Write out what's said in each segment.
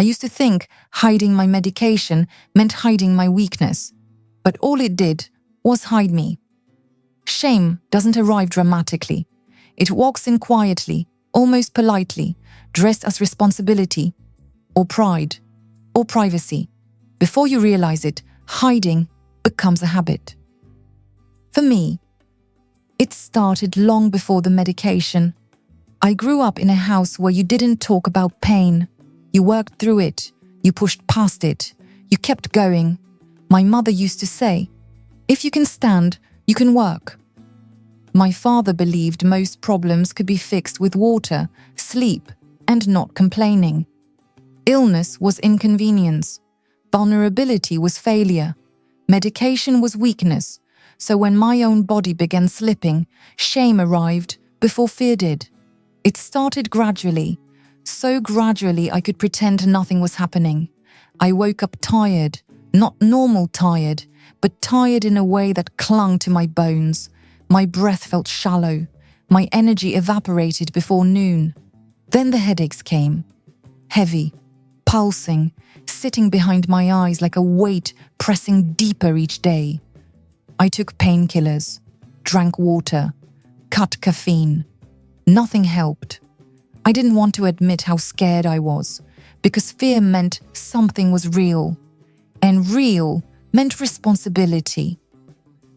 I used to think hiding my medication meant hiding my weakness, but all it did was hide me. Shame doesn't arrive dramatically. It walks in quietly, almost politely, dressed as responsibility, or pride, or privacy. Before you realize it, hiding becomes a habit. For me, it started long before the medication. I grew up in a house where you didn't talk about pain. You worked through it. You pushed past it. You kept going. My mother used to say, "If you can stand, you can work." My father believed most problems could be fixed with water, sleep, and not complaining. Illness was inconvenience. Vulnerability was failure. Medication was weakness. So when my own body began slipping, shame arrived before fear did. It started gradually, so gradually I could pretend nothing was happening. I woke up tired, not normal tired, but tired in a way that clung to my bones. My breath felt shallow. My energy evaporated before noon. Then the headaches came. Heavy, pulsing, sitting behind my eyes like a weight pressing deeper each day. I took painkillers, drank water, cut caffeine. Nothing helped. I didn't want to admit how scared I was, because fear meant something was real, and real meant responsibility.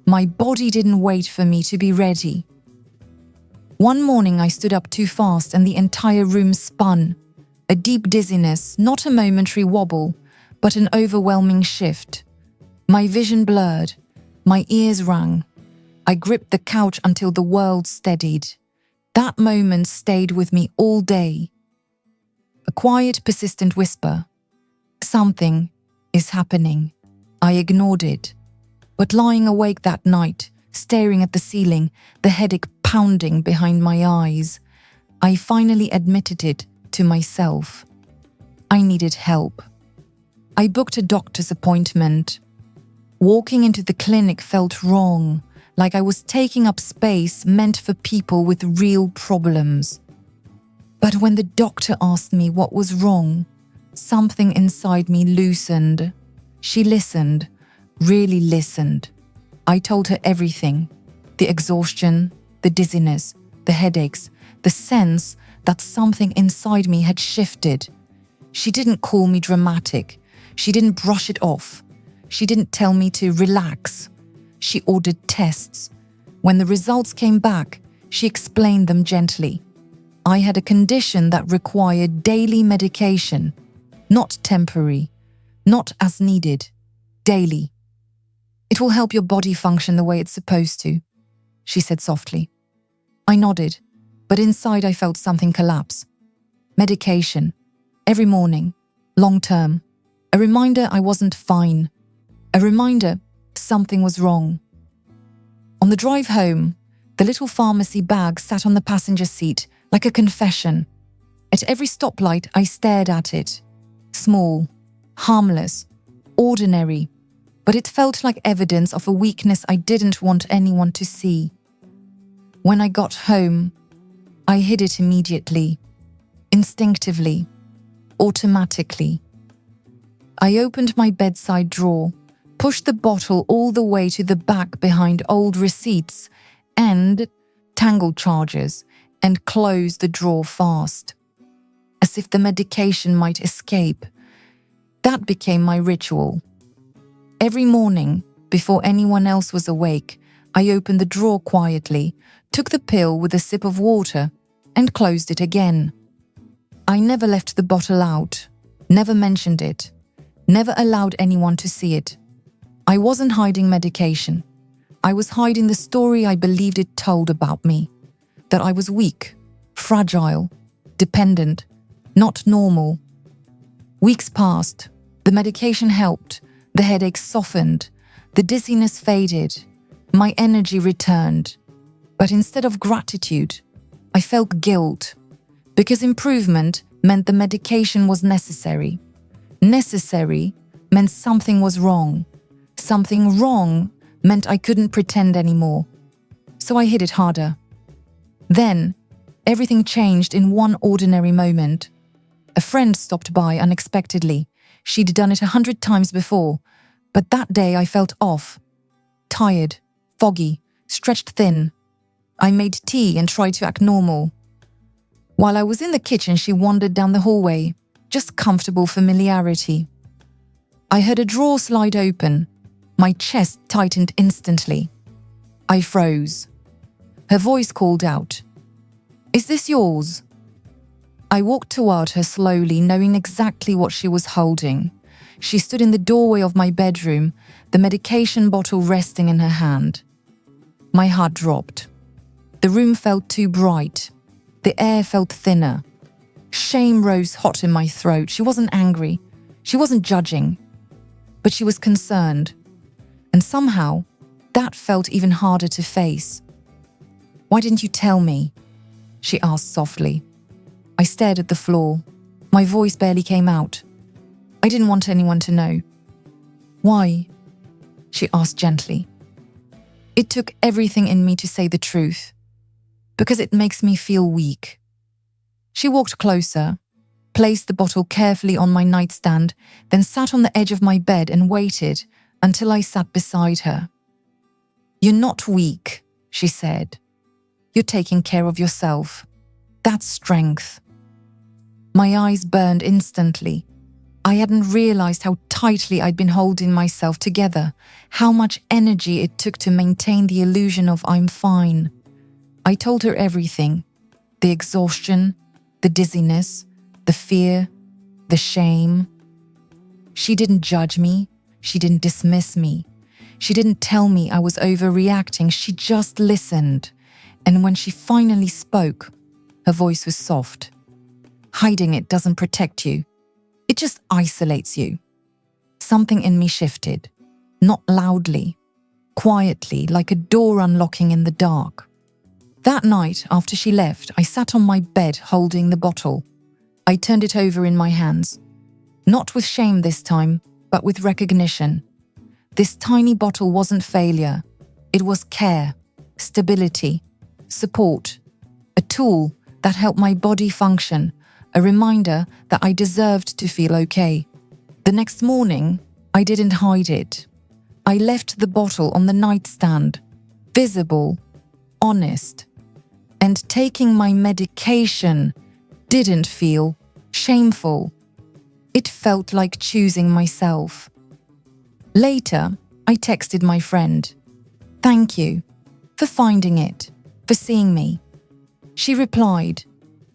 My body didn't wait for me to be ready. One morning I stood up too fast and the entire room spun. A deep dizziness, not a momentary wobble, but an overwhelming shift. My vision blurred. My ears rang. I gripped the couch until the world steadied. That moment stayed with me all day. A quiet, persistent whisper. Something is happening. I ignored it. But lying awake that night, staring at the ceiling, the headache pounding behind my eyes, I finally admitted it to myself. I needed help. I booked a doctor's appointment. Walking into the clinic felt wrong, like I was taking up space meant for people with real problems. But when the doctor asked me what was wrong, something inside me loosened. She listened, really listened. I told her everything: the exhaustion, the dizziness, the headaches, the sense that something inside me had shifted. She didn't call me dramatic. She didn't brush it off. She didn't tell me to relax. She ordered tests. When the results came back, she explained them gently. I had a condition that required daily medication, not temporary, not as needed, daily. "It will help your body function the way it's supposed to," she said softly. I nodded, but inside I felt something collapse. Medication, every morning, long term, a reminder I wasn't fine. A reminder something was wrong. On the drive home, the little pharmacy bag sat on the passenger seat like a confession. At every stoplight, I stared at it. Small, harmless, ordinary, but it felt like evidence of a weakness I didn't want anyone to see. When I got home, I hid it immediately, instinctively, automatically. I opened my bedside drawer, pushed the bottle all the way to the back behind old receipts and tangled charges, and closed the drawer fast, as if the medication might escape. That became my ritual. Every morning, before anyone else was awake, I opened the drawer quietly, took the pill with a sip of water, and closed it again. I never left the bottle out, never mentioned it, never allowed anyone to see it. I wasn't hiding medication. I was hiding the story I believed it told about me. That I was weak, fragile, dependent, not normal. Weeks passed. The medication helped. The headache softened. The dizziness faded. My energy returned. But instead of gratitude, I felt guilt. Because improvement meant the medication was necessary. Necessary meant something was wrong. Something wrong meant I couldn't pretend anymore. So I hid it harder. Then, everything changed in one ordinary moment. A friend stopped by unexpectedly. She'd done it 100 times before, but that day I felt off. Tired, foggy, stretched thin. I made tea and tried to act normal. While I was in the kitchen, she wandered down the hallway, just comfortable familiarity. I heard a drawer slide open. My chest tightened instantly. I froze. Her voice called out, "Is this yours?" I walked toward her slowly, knowing exactly what she was holding. She stood in the doorway of my bedroom, the medication bottle resting in her hand. My heart dropped. The room felt too bright. The air felt thinner. Shame rose hot in my throat. She wasn't angry. She wasn't judging. But she was concerned. And somehow, that felt even harder to face. "Why didn't you tell me?" she asked softly. I stared at the floor. My voice barely came out. "I didn't want anyone to know." "Why?" she asked gently. It took everything in me to say the truth. "Because it makes me feel weak." She walked closer, placed the bottle carefully on my nightstand, then sat on the edge of my bed and waited until I sat beside her. "You're not weak," she said. "You're taking care of yourself. That's strength." My eyes burned instantly. I hadn't realized how tightly I'd been holding myself together, how much energy it took to maintain the illusion of I'm fine. I told her everything: the exhaustion, the dizziness, the fear, the shame. She didn't judge me. She didn't dismiss me. She didn't tell me I was overreacting. She just listened. And when she finally spoke, her voice was soft. "Hiding it doesn't protect you. It just isolates you." Something in me shifted, not loudly, quietly, like a door unlocking in the dark. That night, after she left, I sat on my bed holding the bottle. I turned it over in my hands. Not with shame this time, but with recognition. This tiny bottle wasn't failure. It was care, stability, support, a tool that helped my body function, a reminder that I deserved to feel okay. The next morning, I didn't hide it. I left the bottle on the nightstand, visible, honest. And taking my medication didn't feel shameful. It felt like choosing myself. Later, I texted my friend, "Thank you for finding it, for seeing me." She replied,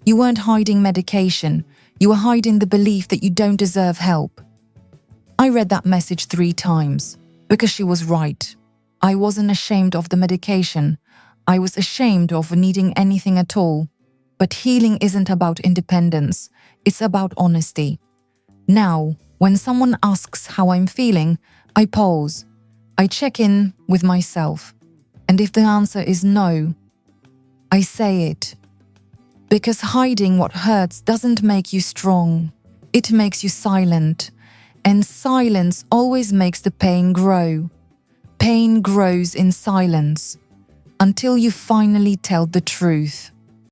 "You weren't hiding medication. You were hiding the belief that you don't deserve help." I read that message 3 times because she was right. I wasn't ashamed of the medication. I was ashamed of needing anything at all. But healing isn't about independence. It's about honesty. Now, when someone asks how I'm feeling, I pause. I check in with myself. And if the answer is no, I say it. Because hiding what hurts doesn't make you strong. It makes you silent. And silence always makes the pain grow. Pain grows in silence until you finally tell the truth.